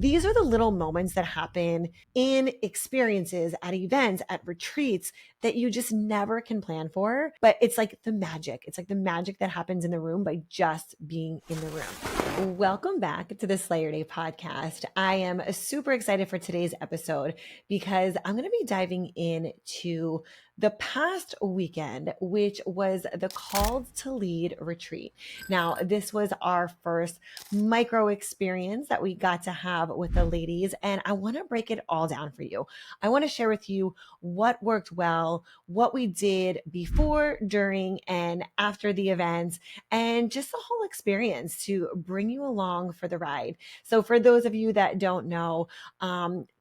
these are the little moments that happen in experiences, at events, at retreats that you just never can plan for. But it's like the magic. It's like the magic that happens in the room by just being in the room. Welcome back to the Slayer Day podcast. I am super excited for today's episode because I'm going to be diving into the past weekend, which was the Called to Lead retreat. Now, this was our first micro experience that we got to have with the ladies, and I want to break it all down for you. I want to share with you what worked well, what we did before, during, and after the event, and just the whole experience to bring you along for the ride. So for those of you that don't know,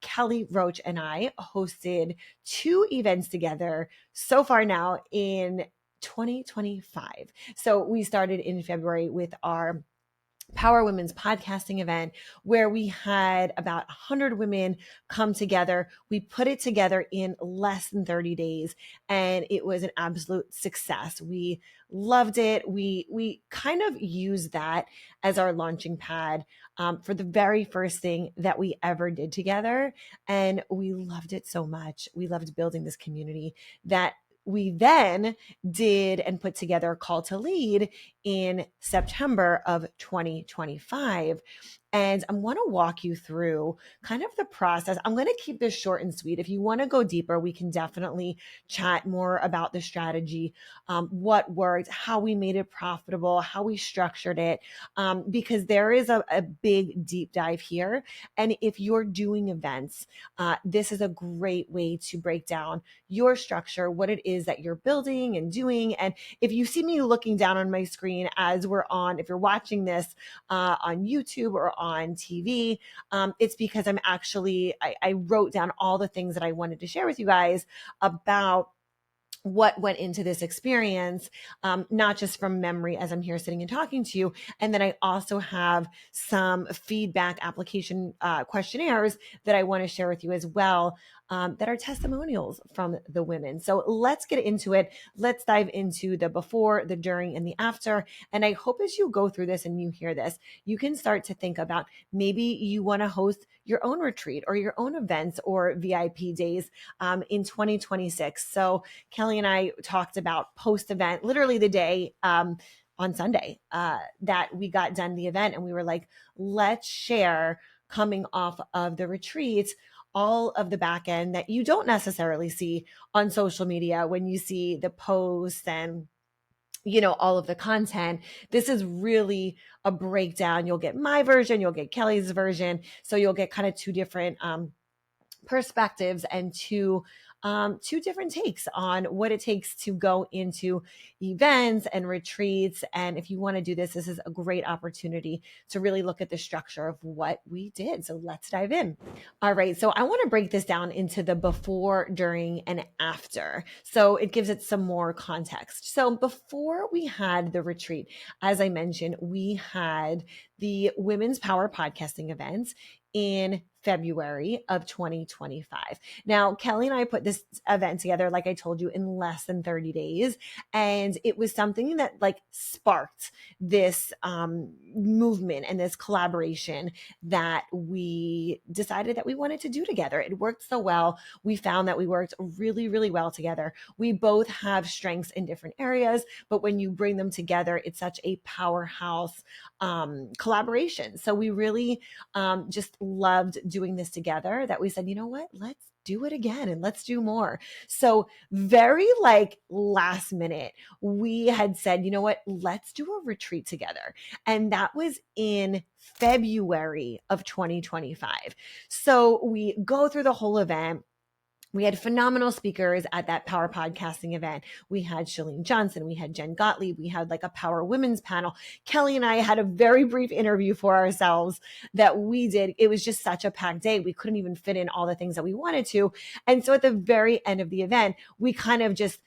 Kelly Roach and I hosted 2 events together so far now in 2025. So we started in February with our Power Women's podcasting event where we had about 100 women come together. We put it together in less than 30 days and it was an absolute success. We loved it. We kind of used that as our launching pad for the very first thing that we ever did together. And we loved it so much. We loved building this community that we then did and put together Call to Lead in September of 2025. And I want to walk you through kind of the process. I'm going to keep this short and sweet. If you want to go deeper, we can definitely chat more about the strategy, what worked, how we made it profitable, how we structured it, because there is a big deep dive here. And if you're doing events, this is a great way to break down your structure, what it is that you're building and doing. And if you see me looking down on my screen as we're on, if you're watching this on YouTube or on TV, it's because I'm actually, I wrote down all the things that I wanted to share with you guys about what went into this experience, not just from memory as I'm here sitting and talking to you. And then I also have some feedback application questionnaires that I want to share with you as well, that are testimonials from the women. So let's get into it. Let's dive into the before, the during, and the after. And I hope as you go through this and you hear this, you can start to think about maybe you want to host your own retreat or your own events or VIP days in 2026. So Kelly and I talked about post-event, literally the day on Sunday that we got done the event. And we were like, let's share coming off of the retreat all of the back end that you don't necessarily see on social media when you see the posts and all of the content. This is really a breakdown. You'll get my version, you'll get Kelly's version. So you'll get kind of 2 different perspectives and two different takes on what it takes to go into events and retreats. And if you want to do this, this is a great opportunity to really look at the structure of what we did. So let's dive in. All right. So I want to break this down into the before, during, and after. So it gives it some more context. So before we had the retreat, as I mentioned, we had the Women's Power podcasting events in February of 2025. Now, Kelly and I put this event together, like I told you, in less than 30 days. And it was something that sparked this movement and this collaboration that we decided that we wanted to do together. It worked so well. We found that we worked really, really well together. We both have strengths in different areas, but when you bring them together, it's such a powerhouse collaboration. So we really just loved doing this together that we said, you know what, let's do it again and let's do more. So very last minute, we had said, you know what, let's do a retreat together. And that was in February of 2025. So we go through the whole event. We had phenomenal speakers at that Power Podcasting event. We had Shalene Johnson. We had Jen Gottlieb. We had a Power Women's panel. Kelly and I had a very brief interview for ourselves that we did. It was just such a packed day. We couldn't even fit in all the things that we wanted to. And so at the very end of the event, we kind of just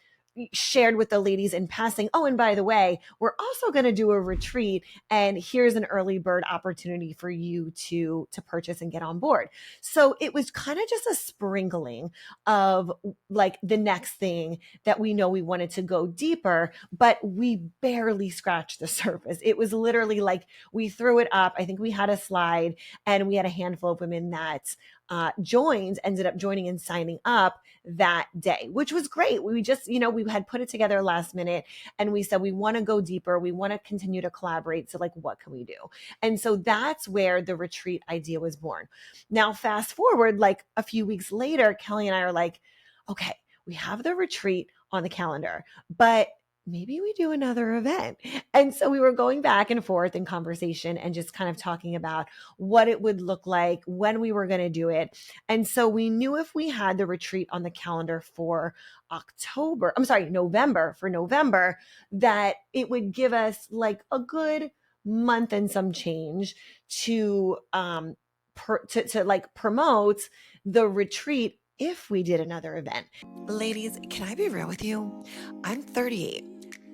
shared with the ladies in passing, oh, and by the way, we're also going to do a retreat, and here's an early bird opportunity for you to purchase and get on board. So it was kind of just a sprinkling of like the next thing that we know we wanted to go deeper, but we barely scratched the surface. It was literally like we threw it up. I think we had a slide, and we had a handful of women that ended up joining and signing up that day, which was great. We just, we had put it together last minute, and we said, we want to go deeper. We want to continue to collaborate. So like, what can we do? And so that's where the retreat idea was born. Now, fast forward, like a few weeks later, Kelly and I are like, okay, we have the retreat on the calendar, but maybe we do another event. And so we were going back and forth in conversation and just kind of talking about what it would look like, when we were going to do it. And so we knew if we had the retreat on the calendar for November, that it would give us like a good month and some change to like promote the retreat if we did another event. Ladies, can I be real with you? I'm 38.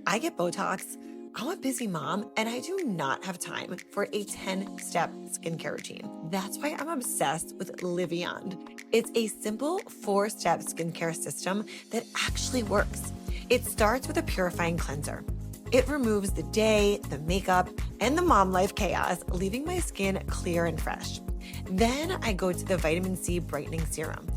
I get Botox. I'm a busy mom, and I do not have time for a 10-step skincare routine. That's why I'm obsessed with Liviand. It's a simple 4-step skincare system that actually works. It starts with a purifying cleanser. It removes the day, the makeup, and the mom life chaos, leaving my skin clear and fresh. Then I go to the vitamin C brightening serum.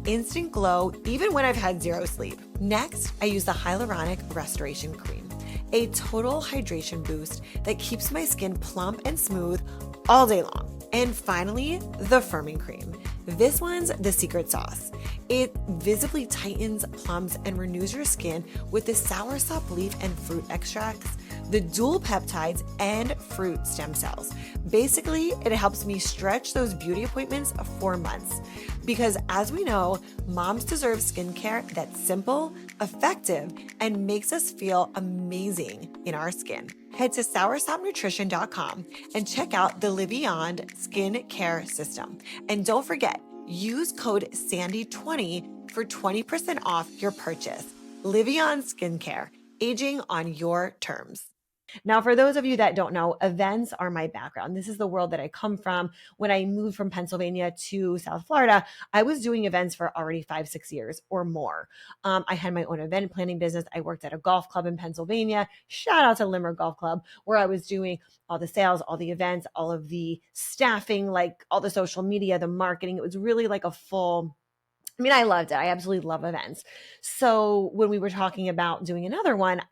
Instant glow even when I've had zero sleep. Next, I use the hyaluronic restoration cream, a total hydration boost that keeps my skin plump and smooth all day long. And finally, the firming cream. This one's the secret sauce. It visibly tightens, plumps, and renews your skin with the soursop leaf and fruit extracts, the dual peptides, and fruit stem cells. Basically, it helps me stretch those beauty appointments for months. Because as we know, moms deserve skincare that's simple, effective, and makes us feel amazing in our skin. Head to soursopnutrition.com and check out the Liviand skincare system. And don't forget, use code SANDY20 for 20% off your purchase. Liviand Skincare, aging on your terms. Now, for those of you that don't know, events are my background. This is the world that I come from. When I moved from Pennsylvania to South Florida, I was doing events for already 5-6 years or more. I had my own event planning business. I worked at a golf club in Pennsylvania. Shout out to Limerick Golf Club, where I was doing all the sales, all the events, all of the staffing, like all the social media, the marketing. It was really like a full, I loved it. I absolutely love events. So when we were talking about doing another one,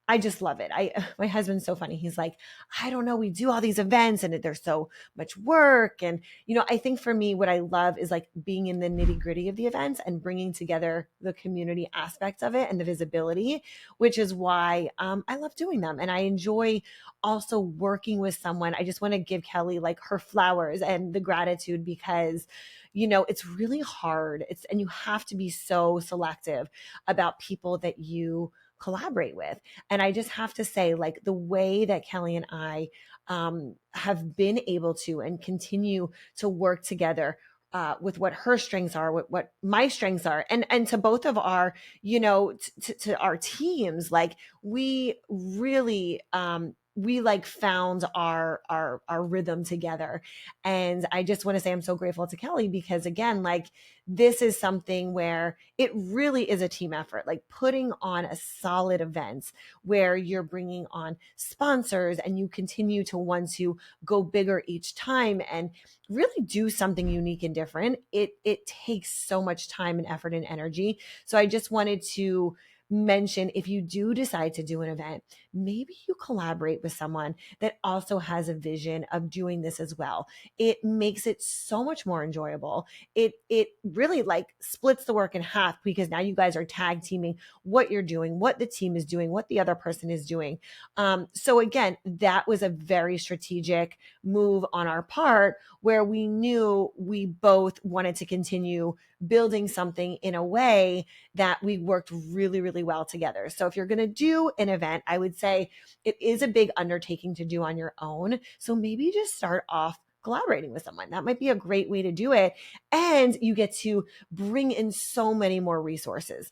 I just love it. My husband's so funny. He's like, I don't know. We do all these events and there's so much work. And, I think for me, what I love is like being in the nitty gritty of the events and bringing together the community aspects of it and the visibility, which is why I love doing them. And I enjoy also working with someone. I just want to give Kelly like her flowers and the gratitude because it's really hard. And you have to be so selective about people that you collaborate with. And I just have to say, like, the way that Kelly and I have been able to and continue to work together with what her strengths are, what my strengths are, and to both of our, to our teams, like we really, we like found our rhythm together. And I just want to say I'm so grateful to Kelly because again, like this is something where it really is a team effort, like putting on a solid event where you're bringing on sponsors and you continue to want to go bigger each time and really do something unique and different. It takes so much time and effort and energy. So I just wanted to mention, if you do decide to do an event, maybe you collaborate with someone that also has a vision of doing this as well. It makes it so much more enjoyable. It really like splits the work in half because now you guys are tag teaming what you're doing, what the team is doing, what the other person is doing. So again, that was a very strategic move on our part where we knew we both wanted to continue building something in a way that we worked really, really well together. So if you're going to do an event, I would say it is a big undertaking to do on your own. So maybe just start off collaborating with someone. That might be a great way to do it. And you get to bring in so many more resources,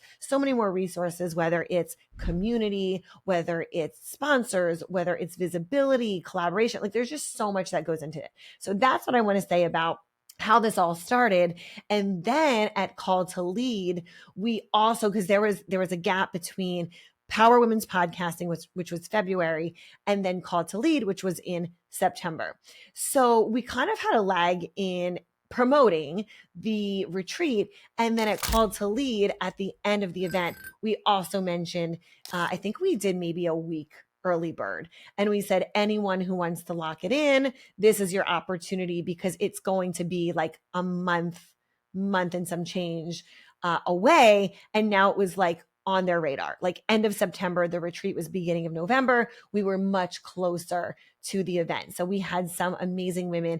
whether it's community, whether it's sponsors, whether it's visibility, collaboration. Like there's just so much that goes into it. So that's what I want to say about how this all started. And then at Call to Lead, we also, because there was a gap between Power Women's Podcasting, which was February, and then Call to Lead, which was in September. So we kind of had a lag in promoting the retreat. And then at Call to Lead at the end of the event, we also mentioned, I think we did maybe a week early bird. And we said, anyone who wants to lock it in, this is your opportunity, because it's going to be like a month and some change away. And now it was like on their radar, like end of September. The retreat was beginning of November. We were much closer to the event. So we had some amazing women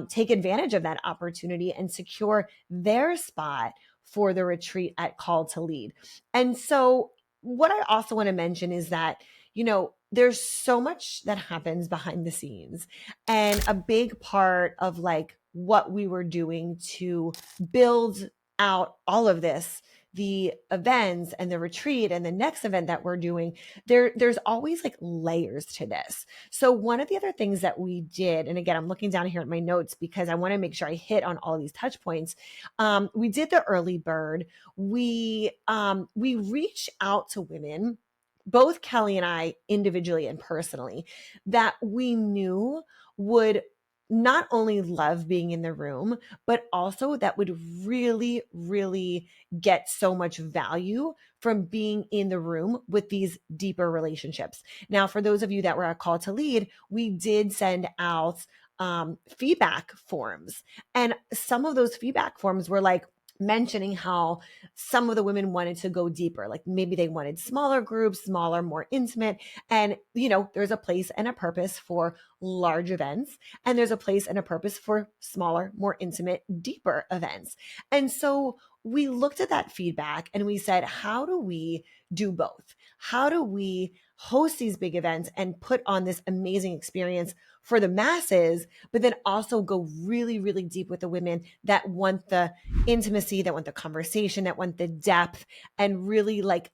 take advantage of that opportunity and secure their spot for the retreat at Call to Lead. And so what I also want to mention is that, there's so much that happens behind the scenes, and a big part of like what we were doing to build out all of this, the events and the retreat and the next event that we're doing, there's always like layers to this. So one of the other things that we did, and again, I'm looking down here at my notes because I want to make sure I hit on all these touch points. We did the early bird. We reach out to women, both Kelly and I individually and personally, that we knew would not only love being in the room, but also that would really, really get so much value from being in the room with these deeper relationships. Now, for those of you that were at Call to Lead, we did send out feedback forms. And some of those feedback forms were like, mentioning how some of the women wanted to go deeper. Like maybe they wanted smaller groups, smaller, more intimate. And, there's a place and a purpose for large events. And there's a place and a purpose for smaller, more intimate, deeper events. And so we looked at that feedback and we said, how do we do both? How do we host these big events and put on this amazing experience for the masses, but then also go really, really deep with the women that want the intimacy, that want the conversation, that want the depth, and really like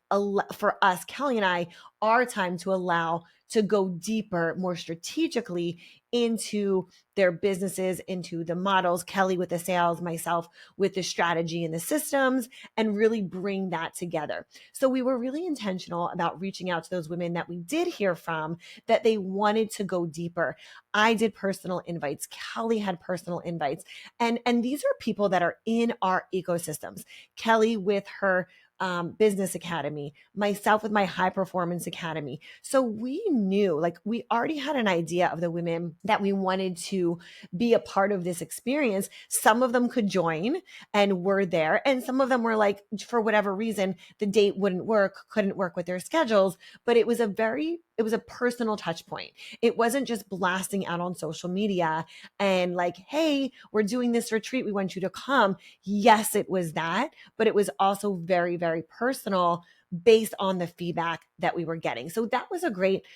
for us, Kelly and I, our time to allow to go deeper, more strategically into their businesses, into the models, Kelly with the sales, myself with the strategy and the systems, and really bring that together. So we were really intentional about reaching out to those women that we did hear from, that they wanted to go deeper. I did personal invites. Kelly had personal invites. And these are people that are in our ecosystems. Kelly with her business academy, myself with my high performance academy. So we knew, like, we already had an idea of the women that we wanted to be a part of this experience. Some of them could join and were there. And some of them were like, for whatever reason, the date couldn't work with their schedules. But it was a personal touch point. It wasn't just blasting out on social media and like, hey, we're doing this retreat, we want you to come. Yes, it was that, but it was also very, very personal based on the feedback that we were getting. So that was a great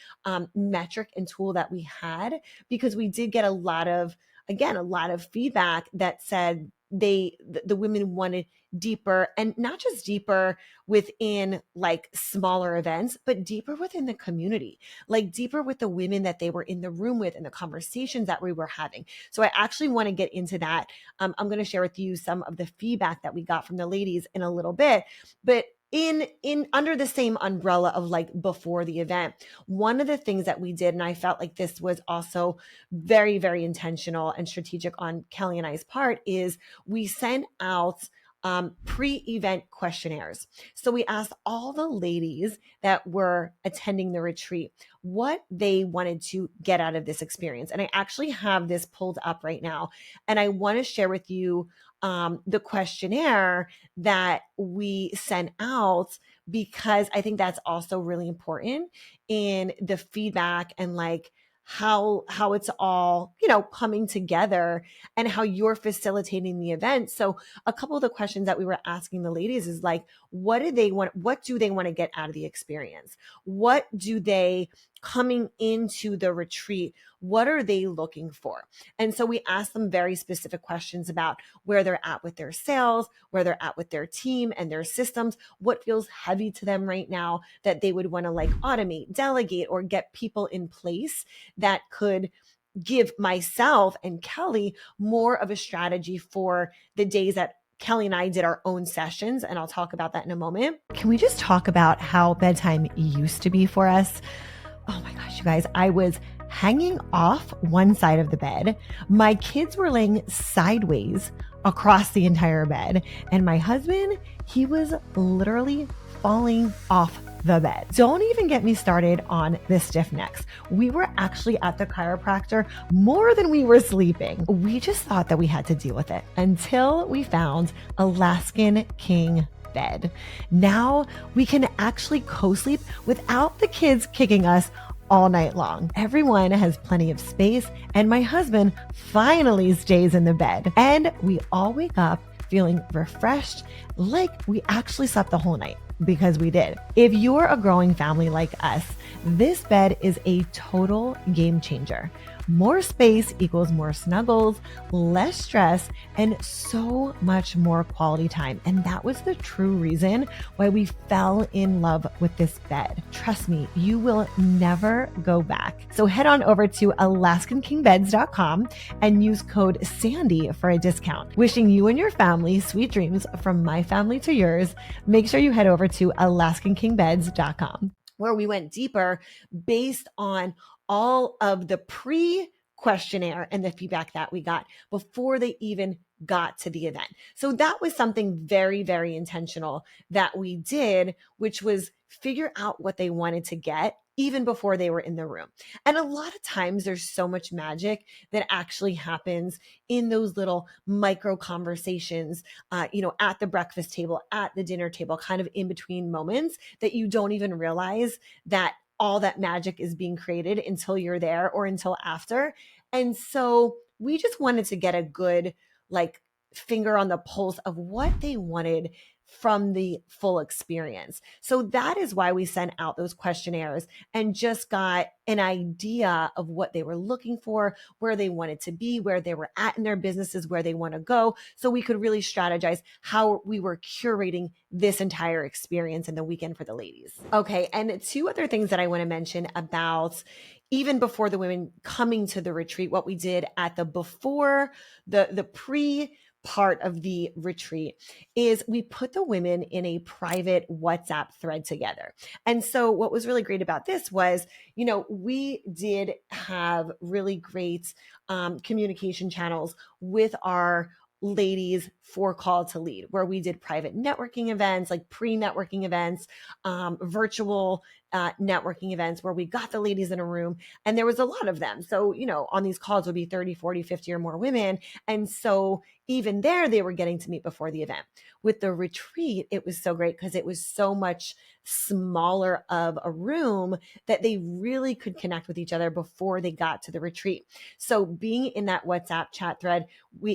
metric and tool that we had, because we did get a lot of feedback that said the women wanted deeper, and not just deeper within like smaller events, but deeper within the community, like deeper with the women that they were in the room with and the conversations that we were having. So I actually want to get into that. I'm going to share with you some of the feedback that we got from the ladies in a little bit, but in under the same umbrella of like before the event, one of the things that we did, and I felt like this was also very, very intentional and strategic on Kelly and I's part, is we sent out pre-event questionnaires. So we asked all the ladies that were attending the retreat what they wanted to get out of this experience. And I actually have this pulled up right now, and I want to share with you the questionnaire that we sent out, because I think that's also really important in the feedback and like how it's all, coming together and how you're facilitating the event. So a couple of the questions that we were asking the ladies is like, what do they want to get out of the experience? What do they coming into the retreat, what are they looking for? And so we asked them very specific questions about where they're at with their sales, where they're at with their team and their systems, what feels heavy to them right now that they would want to like automate, delegate, or get people in place that could give myself and Kelly more of a strategy for the days that Kelly and I did our own sessions, and I'll talk about that in a moment. Can we just talk about how bedtime used to be for us? Oh my gosh, you guys, I was hanging off one side of the bed. My kids were laying sideways across the entire bed. And my husband, he was literally falling off the bed. Don't even get me started on the stiff necks. We were actually at the chiropractor more than we were sleeping. We just thought that we had to deal with it until we found Alaskan King bed. Now we can actually co-sleep without the kids kicking us all night long. Everyone has plenty of space, and my husband finally stays in the bed. And we all wake up feeling refreshed, like we actually slept the whole night, because we did. If you're a growing family like us, this bed is a total game changer. More space equals more snuggles, less stress, and so much more quality time. And that was the true reason why we fell in love with this bed. Trust me, you will never go back. So head on over to AlaskanKingBeds.com and use code Sandi for a discount. Wishing you and your family sweet dreams from my family to yours. Make sure you head over to AlaskanKingBeds.com, where we went deeper based on all of the pre-questionnaire and the feedback that we got before they even got to the event. So that was something very, very intentional that we did, which was figure out what they wanted to get even before they were in the room. And a lot of times there's so much magic that actually happens in those little micro conversations, at the breakfast table, at the dinner table, kind of in between moments that you don't even realize that all that magic is being created until you're there or until after. And so we just wanted to get a good finger on the pulse of what they wanted from the full experience. So that is why we sent out those questionnaires and just got an idea of what they were looking for, where they wanted to be, where they were at in their businesses, where they want to go. So we could really strategize how we were curating this entire experience in the weekend for the ladies. Okay. And two other things that I want to mention about even before the women coming to the retreat, what we did at the before, the pre part of the retreat is we put the women in a private WhatsApp thread together. And so what was really great about this was, we did have really great communication channels with our ladies for Call to Lead, where we did private networking events, like pre-networking events, virtual networking events where we got the ladies in a room, and there was a lot of them. So, on these calls would be 30, 40, 50 or more women. And so even there, they were getting to meet before the event. With the retreat, it was so great because it was so much smaller of a room that they really could connect with each other before they got to the retreat. So being in that WhatsApp chat thread,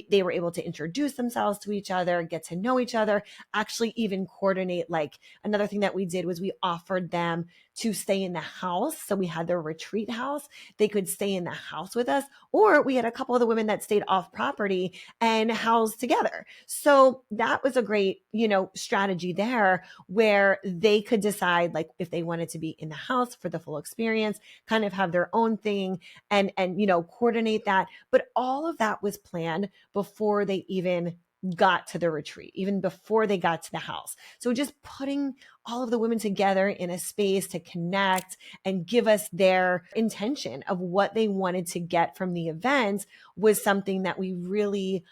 they were able to introduce themselves to each other, get to know each other, actually even coordinate. Another thing that we did was we offered them to stay in the house. So we had their retreat house. They could stay in the house with us, or we had a couple of the women that stayed off property and housed together. So that was a great, strategy there where they could decide if they wanted to be in the house for the full experience, kind of have their own thing and coordinate that. But all of that was planned before they even got to the retreat, even before they got to the house. So just putting all of the women together in a space to connect and give us their intention of what they wanted to get from the event was something that we really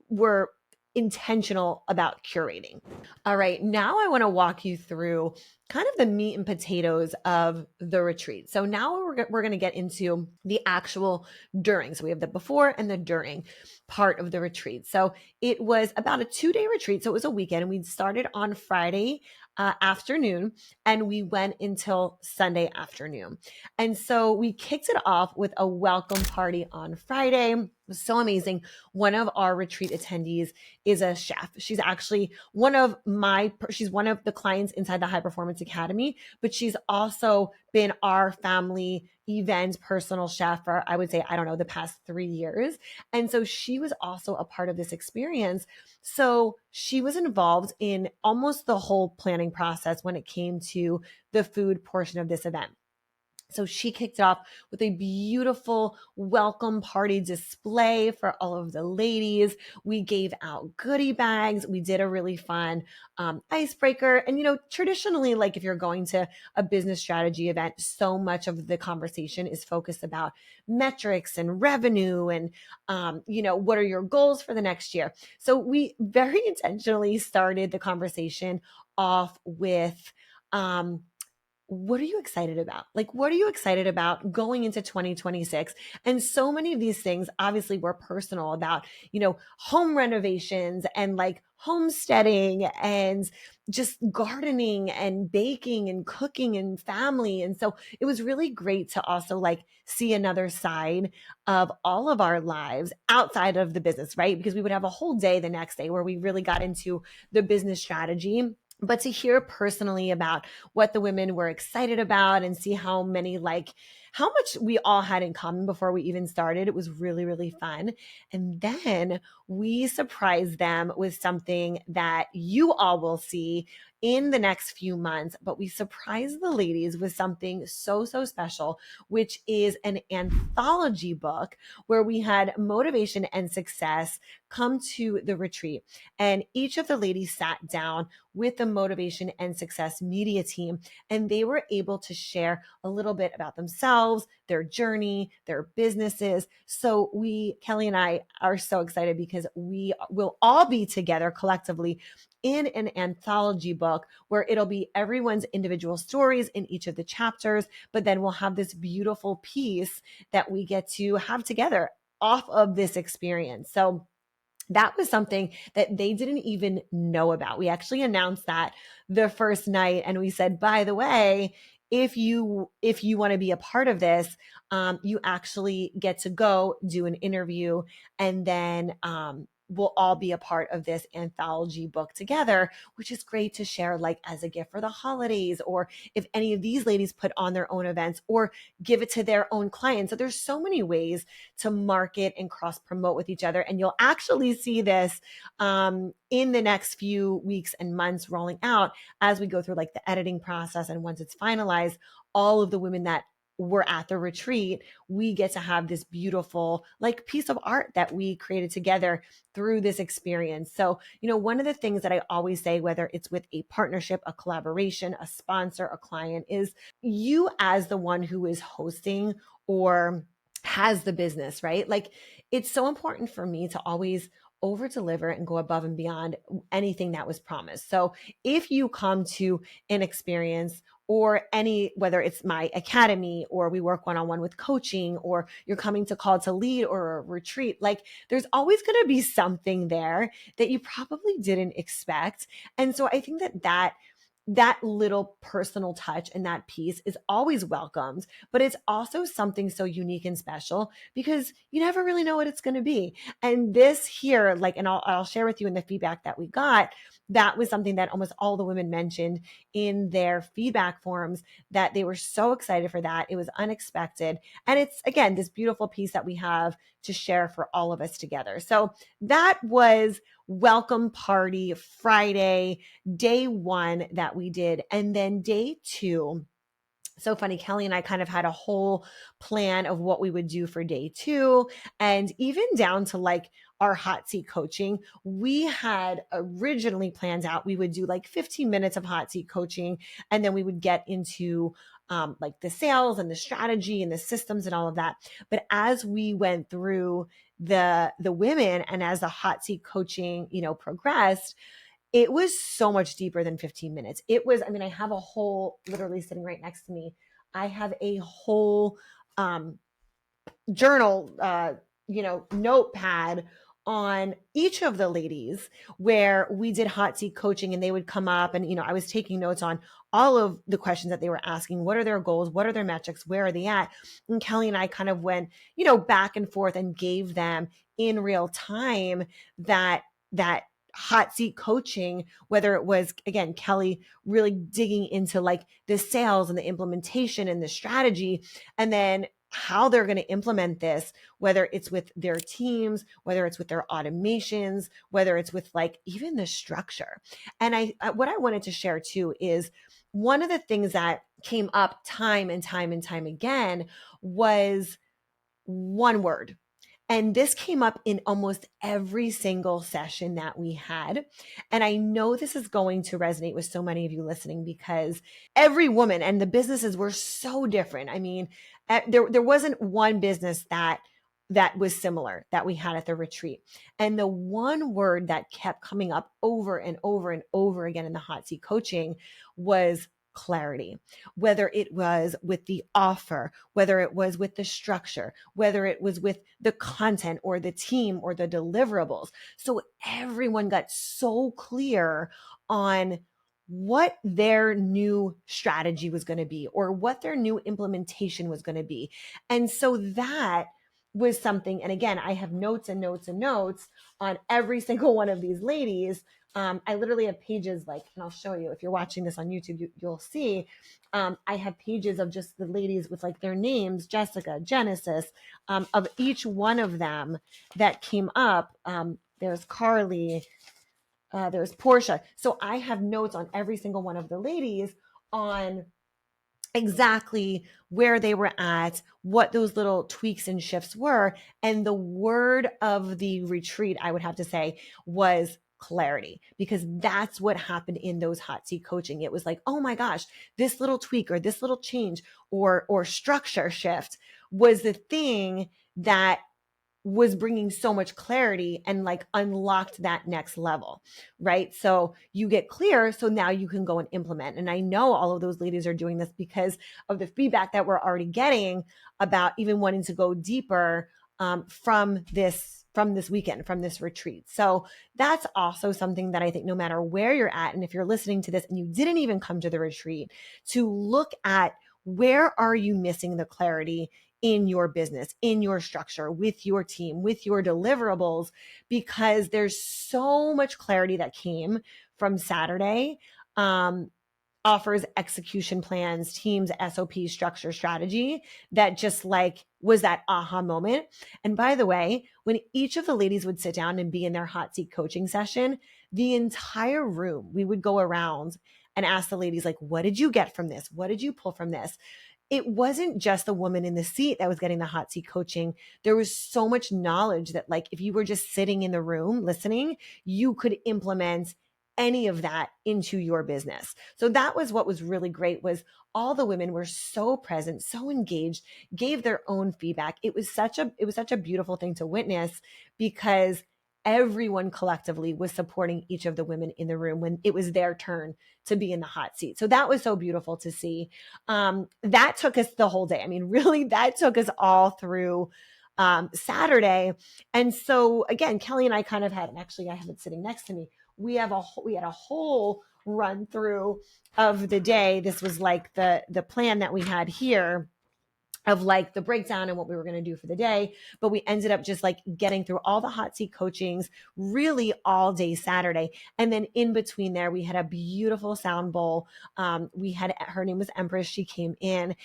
were intentional about curating. All right, now I want to walk you through kind of the meat and potatoes of the retreat. So now we're going to get into the actual during. So we have the before and the during part of the retreat. So it was about a 2-day retreat. So it was a weekend, and we started on Friday afternoon and we went until Sunday afternoon. And so we kicked it off with a welcome party on Friday. It was so amazing. One of our retreat attendees is a chef. She's actually one of the clients inside the High Performance Performance Academy, but she's also been our family event personal chef for, I would say, I don't know, the past 3 years. And so she was also a part of this experience. So she was involved in almost the whole planning process when it came to the food portion of this event. So she kicked it off with a beautiful welcome party display for all of the ladies. We gave out goodie bags. We did a really fun icebreaker. And, traditionally, like if you're going to a business strategy event, so much of the conversation is focused about metrics and revenue and, what are your goals for the next year? So we very intentionally started the conversation off with, what are you excited about? Like, what are you excited about going into 2026? And so many of these things obviously were personal about, home renovations and like homesteading and just gardening and baking and cooking and family. And so it was really great to also like see another side of all of our lives outside of the business, right? Because we would have a whole day the next day where we really got into the business strategy, but to hear personally about what the women were excited about and see how much we all had in common before we even started. It was really, really fun. And then we surprised them with something that you all will see in the next few months, but we surprised the ladies with something so, so special, which is an anthology book where we had motivation and success come to the retreat. And each of the ladies sat down with the motivation and success media team, and they were able to share a little bit about themselves, their journey, their businesses. So Kelly and I are so excited because we will all be together collectively in an anthology book where it'll be everyone's individual stories in each of the chapters, but then we'll have this beautiful piece that we get to have together off of this experience. So that was something that they didn't even know about. We actually announced that the first night, and we said, by the way, if you want to be a part of this, you actually get to go do an interview, and then we'll all be a part of this anthology book together, which is great to share like as a gift for the holidays, or if any of these ladies put on their own events or give it to their own clients. So there's so many ways to market and cross promote with each other. And you'll actually see this in the next few weeks and months rolling out as we go through like the editing process. And once it's finalized, all of the women that were at the retreat, we get to have this beautiful like piece of art that we created together through this experience. So, one of the things that I always say, whether it's with a partnership, a collaboration, a sponsor, a client, is you as the one who is hosting or has the business, right? Like it's so important for me to always over deliver and go above and beyond anything that was promised. So if you come to an experience or whether it's my academy or we work one-on-one with coaching, or you're coming to Call to Lead or a retreat, like there's always going to be something there that you probably didn't expect. And so I think that little personal touch and that piece is always welcomed, but it's also something so unique and special because you never really know what it's going to be. And this here, like, and I'll share with you in the feedback that we got, that was something that almost all the women mentioned in their feedback forms, that they were so excited for that. It was unexpected. And it's, again, this beautiful piece that we have to share for all of us together. So that was Welcome Party Friday, day one that we did. And then day two, so funny, Kelly and I kind of had a whole plan of what we would do for day two, and even down to like our hot seat coaching. We had originally planned out, we would do like 15 minutes of hot seat coaching, and then we would get into like the sales and the strategy and the systems and all of that. But as we went through the women and as the hot seat coaching, progressed, it was so much deeper than 15 minutes. It was, I have a whole, literally sitting right next to me, I have a whole journal, notepad on each of the ladies where we did hot seat coaching, and they would come up and, I was taking notes on all of the questions that they were asking. What are their goals? What are their metrics? Where are they at? And Kelly and I kind of went, back and forth and gave them in real time that hot seat coaching, whether it was, again, Kelly really digging into like the sales and the implementation and the strategy, and then how they're going to implement this, whether it's with their teams, whether it's with their automations, whether it's with like even the structure. And what I wanted to share too is one of the things that came up time and time and time again was one word. And this came up in almost every single session that we had. And I know this is going to resonate with so many of you listening, because every woman and the businesses were so different. I mean, there wasn't one business that was similar that we had at the retreat. And the one word that kept coming up over and over and over again in the hot seat coaching was clarity. Whether it was with the offer, whether it was with the structure, whether it was with the content or the team or the deliverables. So everyone got so clear on what their new strategy was going to be or what their new implementation was going to be. And so that was something, and again, I have notes and notes and notes on every single one of these ladies. I literally have pages like, and I'll show you if you're watching this on YouTube, you'll see I have pages of just the ladies with like their names, Jessica, Genesis, of each one of them that came up. There's Carly, there's Portia. So I have notes on every single one of the ladies on exactly where they were at, what those little tweaks and shifts were. And the word of the retreat, I would have to say, was clarity, because that's what happened in those hot seat coaching. It was like, oh my gosh, this little tweak or this little change or structure shift was the thing that was bringing so much clarity and like unlocked that next level, right? So you get clear. So now you can go and implement. And I know all of those ladies are doing this because of the feedback that we're already getting about even wanting to go deeper from this weekend, from this retreat. So that's also something that I think no matter where you're at, and if you're listening to this and you didn't even come to the retreat, to look at where are you missing the clarity in your business, in your structure, with your team, with your deliverables, because there's so much clarity that came from Saturday. Offers, execution plans, teams, SOP, structure, strategy, that just like was that aha moment. And by the way, when each of the ladies would sit down and be in their hot seat coaching session, the entire room, we would go around and ask the ladies, like, what did you get from this? What did you pull from this? It wasn't just the woman in the seat that was getting the hot seat coaching. There was so much knowledge that like, if you were just sitting in the room listening, you could implement any of that into your business. So that was what was really great, was all the women were so present, so engaged, gave their own feedback. It was such a beautiful thing to witness, because everyone collectively was supporting each of the women in the room when it was their turn to be in the hot seat. So that was so beautiful to see. That took us the whole day. I mean, really, that took us all through Saturday. And so again, Kelly and I kind of had, and actually I have it sitting next to me, we had a whole run through of the day. This was like the plan that we had here of like the breakdown and what we were going to do for the day. But we ended up just like getting through all the hot seat coachings really all day Saturday. And then in between there, we had a beautiful sound bowl. We had, her name was Empress. She came in.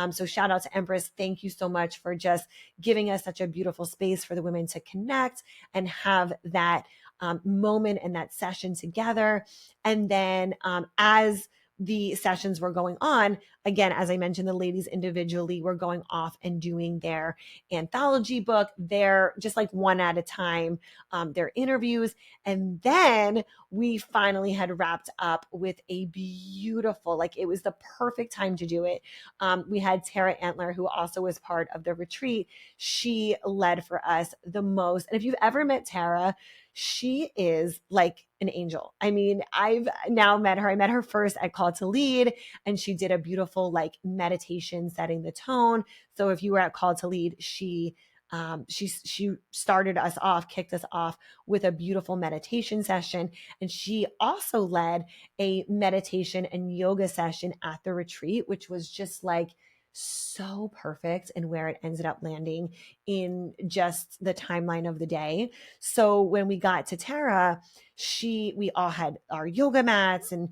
So shout out to Empress. Thank you so much for just giving us such a beautiful space for the women to connect and have that moment and that session together. And then as the sessions were going on, again, as I mentioned, the ladies individually were going off and doing their anthology book, their just like one at a time, their interviews. And then we finally had wrapped up with a beautiful, like it was the perfect time to do it. We had Tara Antler, who also was part of the retreat. She led for us the most. And if you've ever met Tara, she is like an angel. I mean, I've now met her. I met her first at Call to Lead, and she did a beautiful like meditation setting the tone. So if you were at Call to Lead, she started us off, kicked us off with a beautiful meditation session. And she also led a meditation and yoga session at the retreat, which was just like so perfect and where it ended up landing in just the timeline of the day. So when we got to Tara, we all had our yoga mats, and,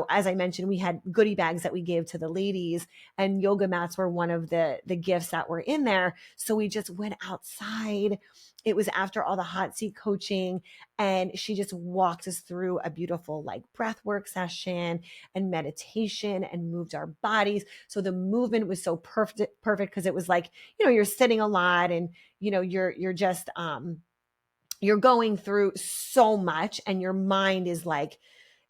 as I mentioned, we had goodie bags that we gave to the ladies, and yoga mats were one of the gifts that were in there. So we just went outside. It was after all the hot seat coaching, and she just walked us through a beautiful like breath work session and meditation and moved our bodies. So the movement was so perfect because it was like, you're sitting a lot, and you're just you're going through so much, and your mind is like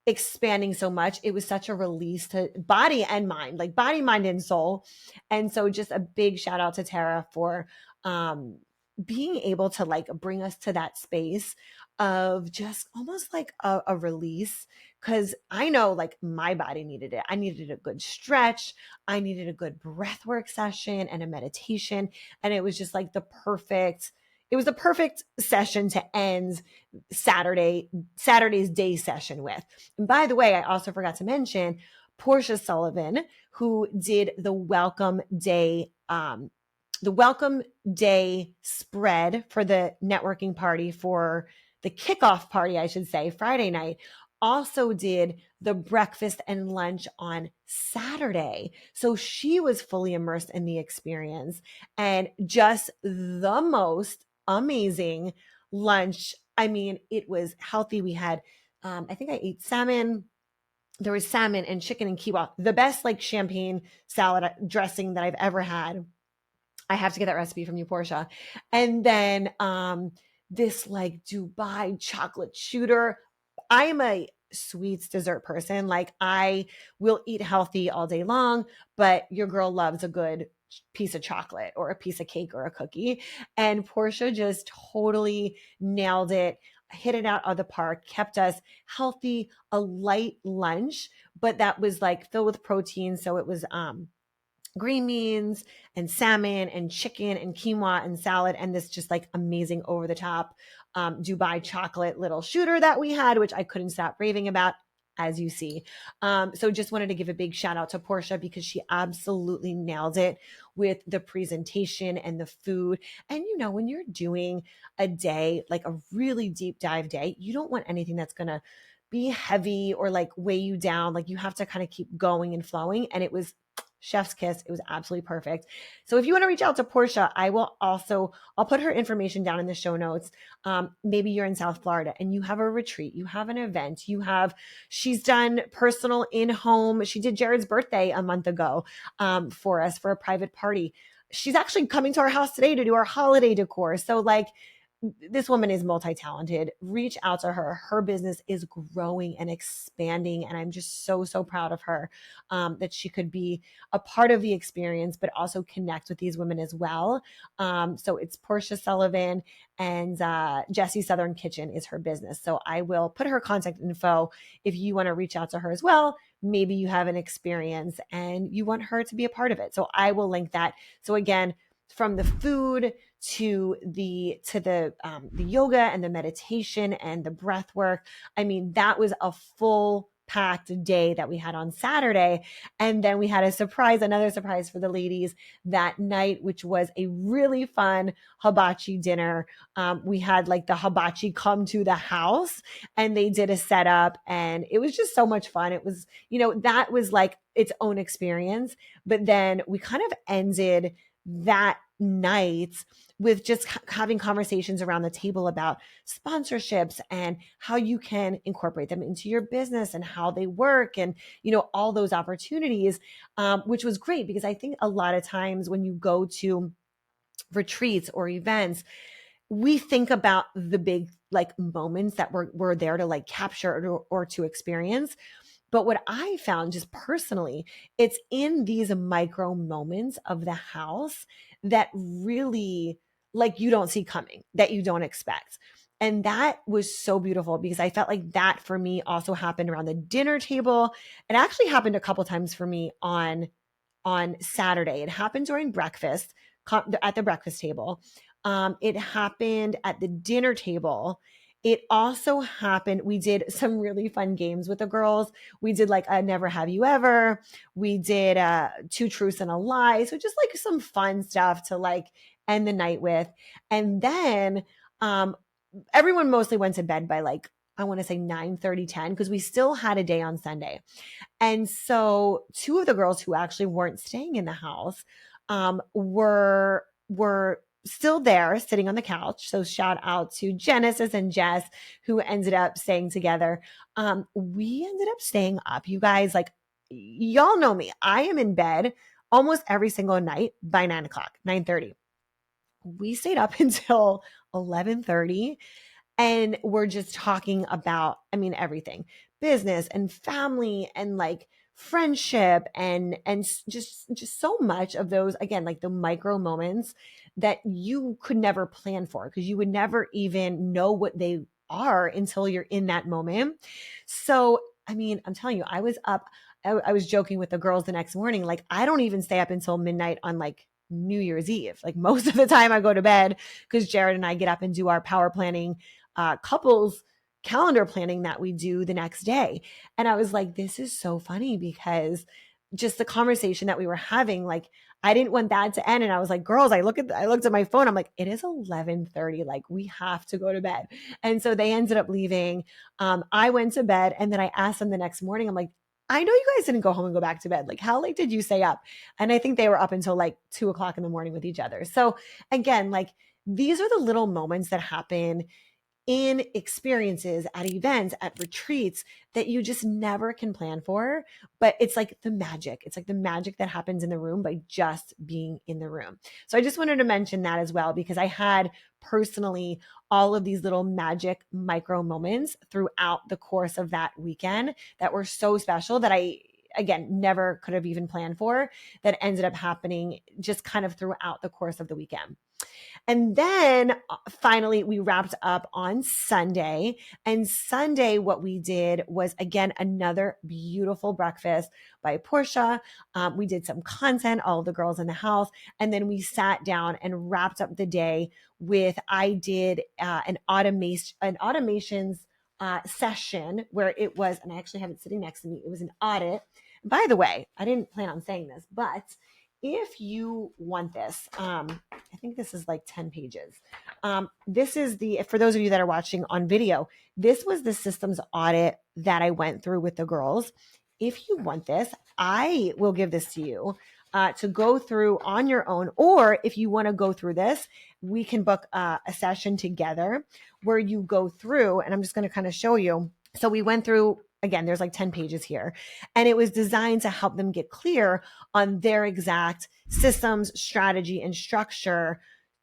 expanding so much. It was such a release to body and mind, like body, mind, and soul. And so just a big shout out to Tara for being able to like bring us to that space of just almost like a release. Cause I know like my body needed it. I needed a good stretch. I needed a good breath work session and a meditation. And it was just like it was the perfect session to end Saturday's day session with. And by the way, I also forgot to mention Portia Sullivan, who did the welcome day spread for the networking party, for the kickoff party, I should say, Friday night, also did the breakfast and lunch on Saturday. So she was fully immersed in the experience, and just the most amazing lunch. I mean, it was healthy. We had, I think I ate salmon. There was salmon and chicken and kiwa, the best like champagne salad dressing that I've ever had. I have to get that recipe from you, Portia. And then this like Dubai chocolate shooter. I am a sweets dessert person. Like I will eat healthy all day long, but your girl loves a good piece of chocolate or a piece of cake or a cookie. And Portia just totally nailed it, hit it out of the park, kept us healthy, a light lunch, but that was like filled with protein. So it was green beans and salmon and chicken and quinoa and salad, and this just like amazing over the top Dubai chocolate little shooter that we had, which I couldn't stop raving about, as you see. So just wanted to give a big shout out to Portia because she absolutely nailed it with the presentation and the food. And when you're doing a day, like a really deep dive day, you don't want anything that's going to be heavy or like weigh you down. Like you have to kind of keep going and flowing. And it was chef's kiss. It was absolutely perfect. So if you want to reach out to Portia, I'll put her information down in the show notes. Maybe you're in South Florida and you have a retreat, you have an event, she's done personal in-home. She did Jared's birthday a month ago for us for a private party. She's actually coming to our house today to do our holiday decor. So like, this woman is multi-talented. Reach out to her. Her business is growing and expanding. And I'm just so, so proud of her that she could be a part of the experience, but also connect with these women as well. So it's Portia Sullivan, and Jessie Southern Kitchen is her business. So I will put her contact info if you want to reach out to her as well. Maybe you have an experience and you want her to be a part of it. So I will link that. So again, from the food to the yoga and the meditation and the breath work. I mean, that was a full packed day that we had on Saturday. And then we had another surprise for the ladies that night, which was a really fun hibachi dinner. We had like the hibachi come to the house and they did a setup, and it was just so much fun. It was, that was like its own experience. But then we kind of ended that night with just having conversations around the table about sponsorships and how you can incorporate them into your business and how they work, and all those opportunities, which was great because I think a lot of times when you go to retreats or events, we think about the big like moments that we're there to like capture or to experience. But what I found just personally, it's in these micro moments of the house that really like you don't see coming, that you don't expect. And that was so beautiful because I felt like that for me also happened around the dinner table. It actually happened a couple times for me on Saturday. It happened during breakfast at the breakfast table. It happened at the dinner table. it also happened. We did some really fun games with the girls. We did like a Never Have You Ever. We did Two Truths and a Lie. So just like some fun stuff to like end the night with. And then everyone mostly went to bed by like, I want to say 9:30, 10, because we still had a day on Sunday. And so two of the girls who actually weren't staying in the house were still there sitting on the couch. So shout out to Genesis and Jess, who ended up staying together. We ended up staying up, you guys. Like, y'all know me. I am in bed almost every single night by 9:00, 9:30. We stayed up until 11:30 and we're just talking about, I mean, everything, business and family and like friendship and just so much of those, again, like the micro moments that you could never plan for because you would never even know what they are until you're in that moment. So I mean, I'm telling you, I was up. I was joking with the girls the next morning, like I don't even stay up until midnight on like New Year's Eve. Like most of the time I go to bed because Jared and I get up and do our power planning, couples calendar planning that we do the next day. And I was like, this is so funny because just the conversation that we were having, like I didn't want that to end. And I was like, girls, I looked at my phone. I'm like, it is 11:30. Like we have to go to bed. And so they ended up leaving. I went to bed and then I asked them the next morning, I'm like, I know you guys didn't go home and go back to bed. Like, how late did you stay up? And I think they were up until like 2:00 in the morning with each other. So again, like these are the little moments that happen in experiences, at events, at retreats that you just never can plan for. But it's like the magic. It's like the magic that happens in the room by just being in the room. So I just wanted to mention that as well, because I had personally all of these little magic micro moments throughout the course of that weekend that were so special that I, again, never could have even planned for, that ended up happening just kind of throughout the course of the weekend. And then finally, we wrapped up on Sunday. And Sunday, what we did was, again, another beautiful breakfast by Portia. We did some content, all of the girls in the house. And then we sat down and wrapped up the day with, I did an automations session where it was, and I actually have it sitting next to me, it was an audit. By the way, I didn't plan on saying this, but if you want this, I think this is like 10 pages. This is for those of you that are watching on video, this was the systems audit that I went through with the girls. If you want this, I will give this to you to go through on your own. Or if you want to go through this, we can book a session together where you go through, and I'm just going to kind of show you. So we went through, again, there's like 10 pages here, and it was designed to help them get clear on their exact systems, strategy, and structure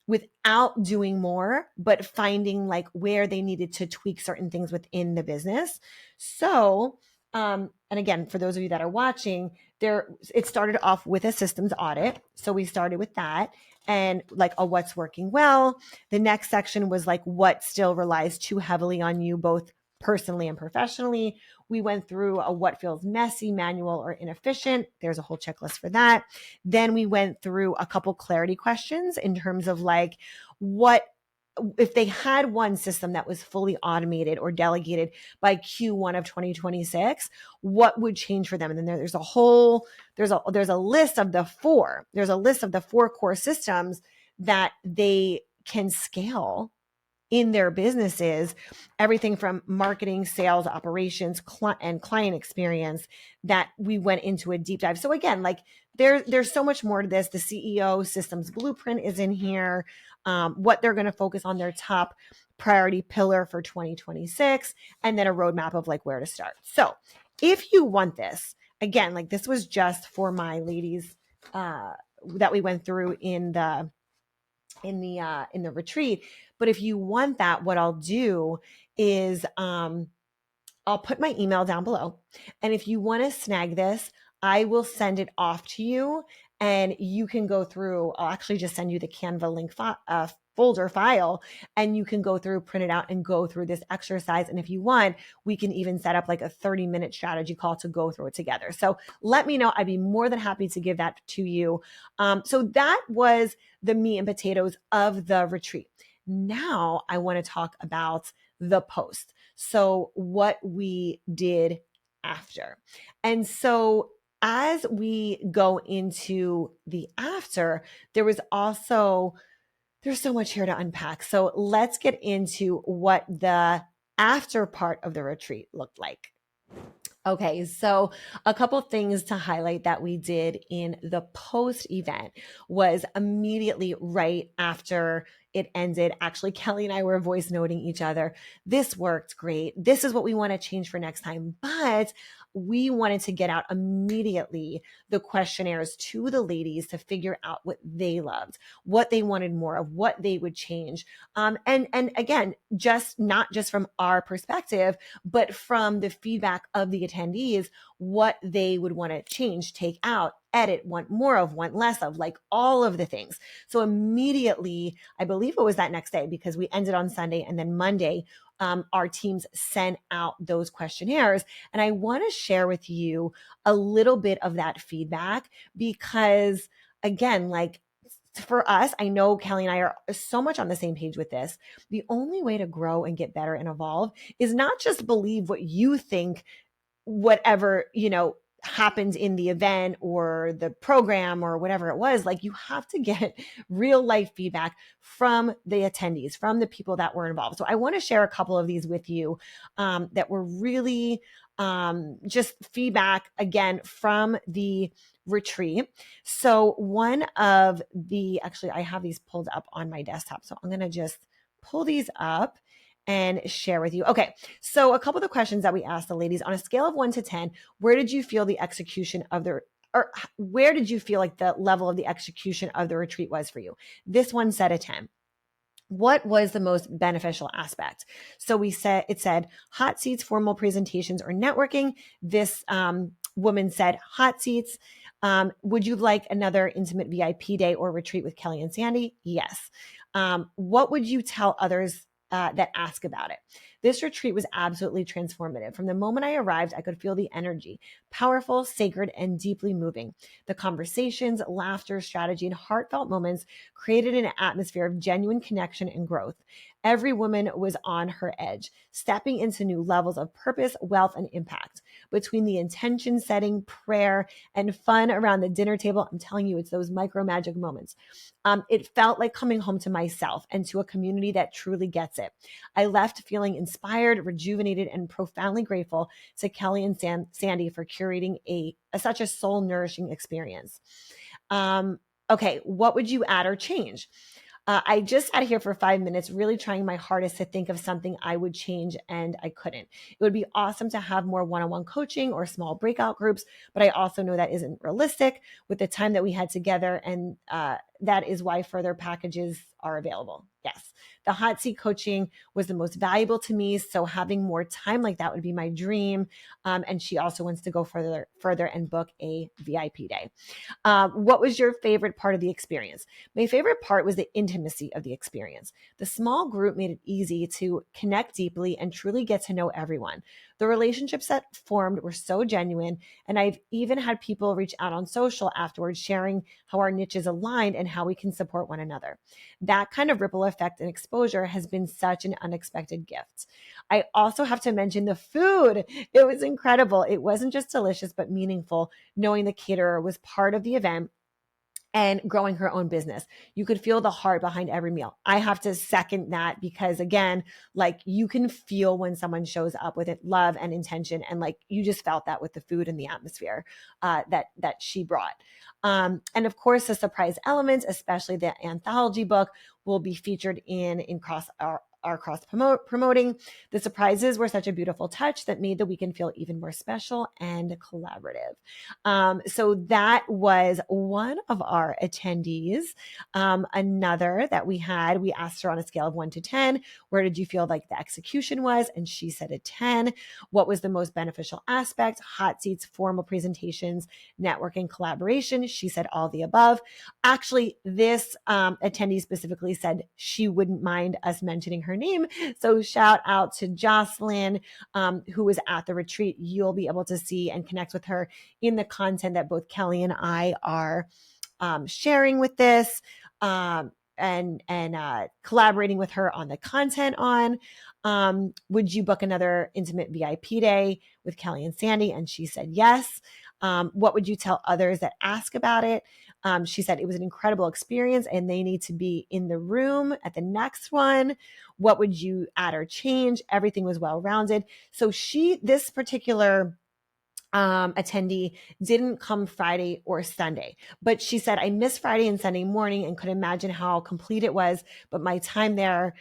without doing more, but finding like where they needed to tweak certain things within the business. So, and again, for those of you that are watching, it started off with a systems audit. So we started with that and like a what's working well. The next section was like what still relies too heavily on you, both personally and professionally. We went through a what feels messy, manual, or inefficient. There's a whole checklist for that. Then we went through a couple clarity questions in terms of like, what if they had one system that was fully automated or delegated by Q1 of 2026, what would change for them? And then there's a list of the four core systems that they can scale in their businesses, everything from marketing, sales, operations, and client experience, that we went into a deep dive. So again, like there's so much more to this. The CEO systems blueprint is in here, what they're going to focus on, their top priority pillar for 2026, and then a roadmap of like where to start. So if you want this, again, like this was just for my ladies that we went through in the retreat. But if you want that, what I'll do is I'll put my email down below. And if you want to snag this, I will send it off to you and you can go through. I'll actually just send you the Canva link folder file, and you can go through, print it out, and go through this exercise. And if you want, we can even set up like a 30-minute strategy call to go through it together. So let me know. I'd be more than happy to give that to you. So that was the meat and potatoes of the retreat. Now I want to talk about the post. So what we did after. And so as we go into the after, there's so much here to unpack. So let's get into what the after part of the retreat looked like. Okay, so a couple things to highlight that we did in the post event was immediately right after it ended. Actually, Kelly and I were voice noting each other. This worked great. This is what we want to change for next time. But we wanted to get out immediately the questionnaires to the ladies to figure out what they loved, what they wanted more of, what they would change. And again, just not just from our perspective, but from the feedback of the attendees, what they would want to change, take out, edit, want more of, want less of, like all of the things. So immediately, I believe it was that next day because we ended on Sunday, and then Monday, our teams sent out those questionnaires. And I want to share with you a little bit of that feedback because, again, like for us, I know Kelly and I are so much on the same page with this. The only way to grow and get better and evolve is not just believe what you think, whatever, happened in the event or the program or whatever it was. Like, you have to get real life feedback from the attendees, from the people that were involved. So I want to share a couple of these with you that were really just feedback, again, from the retreat. So actually, I have these pulled up on my desktop. So I'm going to just pull these up and share with you. Okay. So a couple of the questions that we asked the ladies: on a scale of 1 to 10, where did you feel the execution of or where did you feel like the level of the execution of the retreat was for you? This one said a 10. What was the most beneficial aspect? So it said hot seats, formal presentations, or networking. This woman said hot seats. Would you like another intimate VIP day or retreat with Kelly and Sandi? Yes. What would you tell others that ask about it? This retreat was absolutely transformative. From the moment I arrived, I could feel the energy, powerful, sacred, and deeply moving. The conversations, laughter, strategy, and heartfelt moments created an atmosphere of genuine connection and growth. Every woman was on her edge, stepping into new levels of purpose, wealth, and impact. Between the intention setting, prayer, and fun around the dinner table, I'm telling you, it's those micro magic moments. It felt like coming home to myself and to a community that truly gets it. I left feeling inspired, rejuvenated, and profoundly grateful to Kelly and Sandi for curating such a soul-nourishing experience. Okay, what would you add or change? I just sat here for 5 minutes, really trying my hardest to think of something I would change, and I couldn't. It would be awesome to have more one-on-one coaching or small breakout groups, but I also know that isn't realistic with the time that we had together, and that is why further packages are available. Yes, the hot seat coaching was the most valuable to me, so having more time like that would be my dream. And she also wants to go further and book a VIP day. What was your favorite part of the experience? My favorite part was the intimacy of the experience. The small group made it easy to connect deeply and truly get to know everyone. The relationships that formed were so genuine, and I've even had people reach out on social afterwards, sharing how our niches aligned and how we can support one another. That kind of ripple effect and exposure has been such an unexpected gift. I also have to mention the food. It was incredible. It wasn't just delicious, but meaningful, knowing the caterer was part of the event and growing her own business. You could feel the heart behind every meal. I have to second that because, again, like, you can feel when someone shows up with it, love and intention. And like, you just felt that with the food and the atmosphere that she brought. And of course, the surprise elements, especially the anthology book, will be featured in our cross promoting. The surprises were such a beautiful touch that made the weekend feel even more special and collaborative. So that was one of our attendees. Another that we asked her on a scale of 1 to 10, where did you feel like the execution was? And she said a 10. What was the most beneficial aspect? Hot seats, formal presentations, networking, collaboration. She said all the above. Actually, this attendee specifically said she wouldn't mind us mentioning her name. So shout out to Jocelyn, who was at the retreat. You'll be able to see and connect with her in the content that both Kelly and I are sharing with this. collaborating with her on the content on. Would you book another intimate VIP day with Kelly and Sandi? And she said yes. What would you tell others that ask about it? She said it was an incredible experience and they need to be in the room at the next one. What would you add or change? Everything was well-rounded. So this particular attendee didn't come Friday or Sunday, but she said, I missed Friday and Sunday morning and could imagine how complete it was, but my time there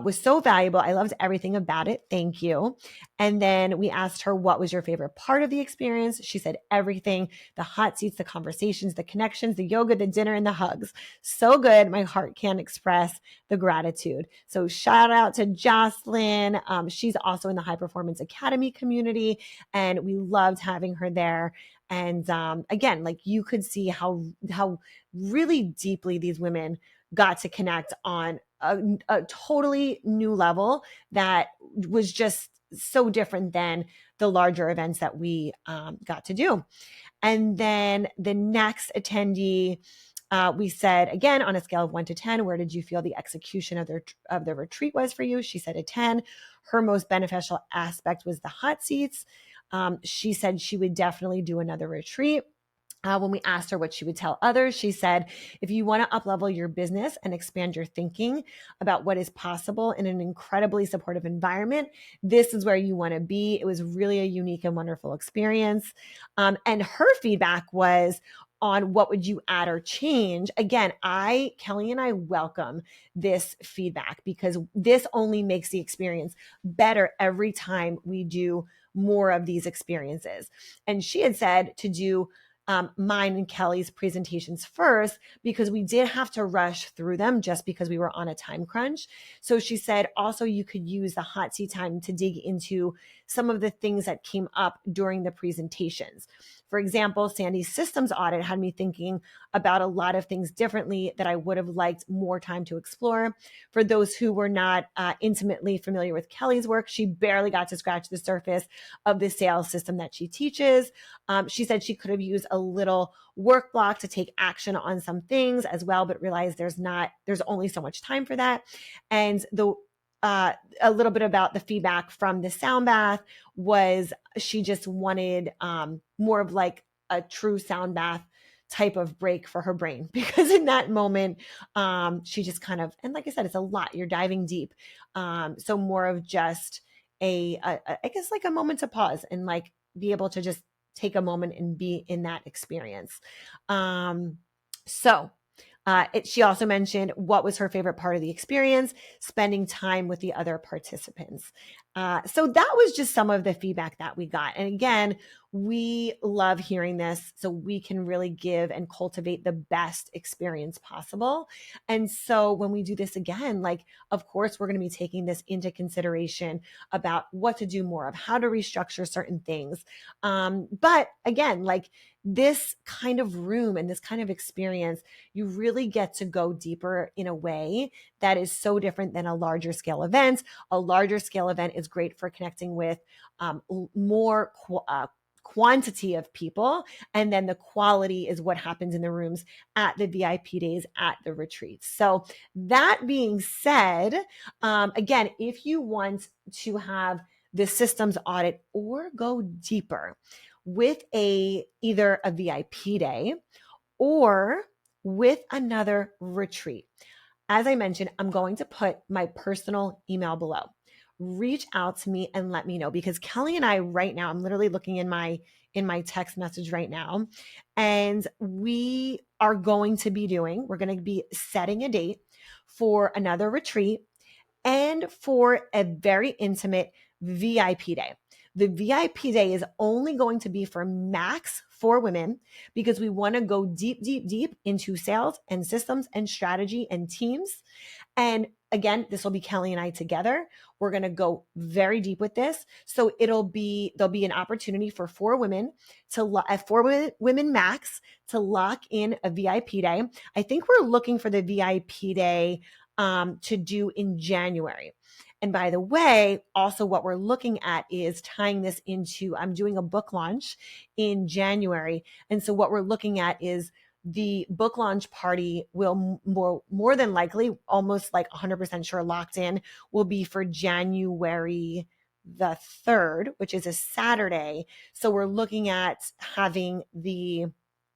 was so valuable. I loved everything about it. Thank you. And then we asked her, what was your favorite part of the experience? She said, everything, the hot seats, the conversations, the connections, the yoga, the dinner, and the hugs. So good. My heart can't express the gratitude. So shout out to Jocelyn. She's also in the High Performance Academy community, and we loved having her there. And again, like you could see how really deeply these women got to connect on a totally new level that was just so different than the larger events that we got to do. And then the next attendee, we said, again, on a scale of 1 to 10, where did you feel the execution of the retreat was for you? She said a 10. Her most beneficial aspect was the hot seats. She said she would definitely do another retreat. When we asked her what she would tell others, she said, if you want to uplevel your business and expand your thinking about what is possible in an incredibly supportive environment, this is where you want to be. It was really a unique and wonderful experience. And her feedback was on what would you add or change. Again, Kelly and I welcome this feedback because this only makes the experience better every time we do more of these experiences. And she had said to do mine and Kelly's presentations first because we did have to rush through them just because we were on a time crunch. So she said also you could use the hot seat time to dig into some of the things that came up during the presentations. For example, Sandi's systems audit had me thinking about a lot of things differently that I would have liked more time to explore. For those who were not intimately familiar with Kelly's work, she barely got to scratch the surface of the sales system that she teaches. She said she could have used a little work block to take action on some things as well, but realized there's only so much time for that. And a little bit about the feedback from the sound bath was she just wanted more of like a true sound bath type of break for her brain because in that moment she just kind of, and like I said, it's a lot, you're diving deep, so more of just I guess like a moment to pause and like be able to just take a moment and be in that experience. She also mentioned what was her favorite part of the experience, spending time with the other participants. So that was just some of the feedback that we got. And again, we love hearing this so we can really give and cultivate the best experience possible. And so when we do this again, like, of course, we're going to be taking this into consideration about what to do more of, how to restructure certain things. But again, like this kind of room and this kind of experience, you really get to go deeper in a way that is so different than a larger scale event. A larger scale event is great for connecting with more quantity of people. And then the quality is what happens in the rooms at the VIP days, at the retreats. So that being said, again, if you want to have the systems audit or go deeper with either a VIP day or with another retreat, as I mentioned, I'm going to put my personal email below. Reach out to me and let me know because Kelly and I right now, I'm literally looking in my text message right now, and we're going to be setting a date for another retreat and for a very intimate VIP day. The VIP day is only going to be for max 4 women because we want to go deep, deep, deep into sales and systems and strategy and teams. And again, this will be Kelly and I together. We're going to go very deep with this. So there'll be an opportunity for 4 women at 4 women max to lock in a VIP day. I think we're looking for the VIP day to do in January. And by the way, also what we're looking at is tying this into, I'm doing a book launch in January. And so what we're looking at is the book launch party will more than likely, almost like 100% sure locked in, will be for January the 3rd, which is a Saturday. So we're looking at having the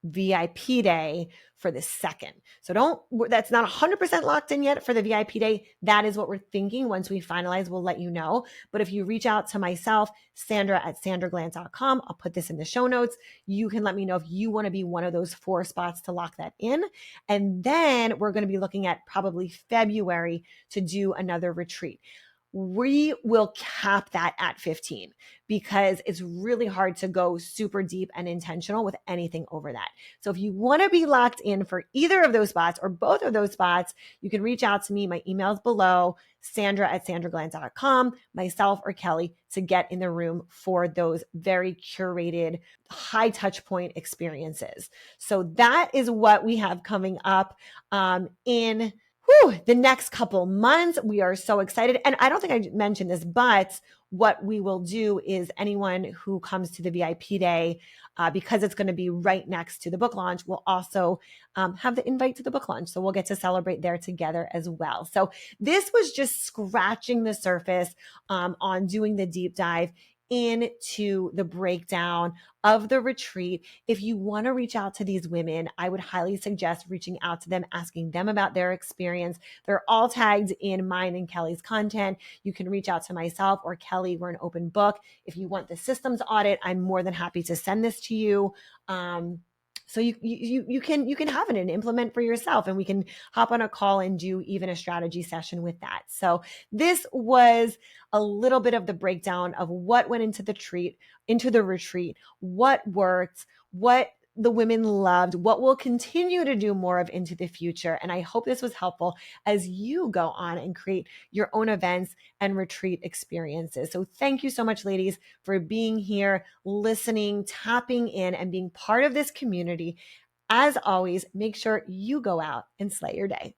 VIP day for the 2nd. So that's not 100% locked in yet for the VIP day. That is what we're thinking. Once we finalize, we'll let you know. But if you reach out to myself, Sandra at sandraglandt.com, I'll put this in the show notes. You can let me know if you want to be one of those 4 spots to lock that in. And then we're going to be looking at probably February to do another retreat. We will cap that at 15 because it's really hard to go super deep and intentional with anything over that. So if you want to be locked in for either of those spots or both of those spots, you can reach out to me. My email's below, Sandra at sandraglandt.com, myself or Kelly, to get in the room for those very curated, high touch point experiences. So that is what we have coming up in the next couple months. We are so excited. And I don't think I mentioned this, but what we will do is anyone who comes to the VIP day, because it's going to be right next to the book launch, will also have the invite to the book launch. So we'll get to celebrate there together as well. So this was just scratching the surface on doing the deep dive into the breakdown of the retreat. If you want to reach out to these women, I would highly suggest reaching out to them, asking them about their experience. They're all tagged in mine and Kelly's content. You can reach out to myself or Kelly. We're an open book. If you want the systems audit, I'm more than happy to send this to you. So you can have it and implement for yourself, and we can hop on a call and do even a strategy session with that. So this was a little bit of the breakdown of what went into the retreat, what worked, what the women loved, what we'll continue to do more of into the future. And I hope this was helpful as you go on and create your own events and retreat experiences. So thank you so much, ladies, for being here, listening, tapping in, and being part of this community. As always, make sure you go out and slay your day.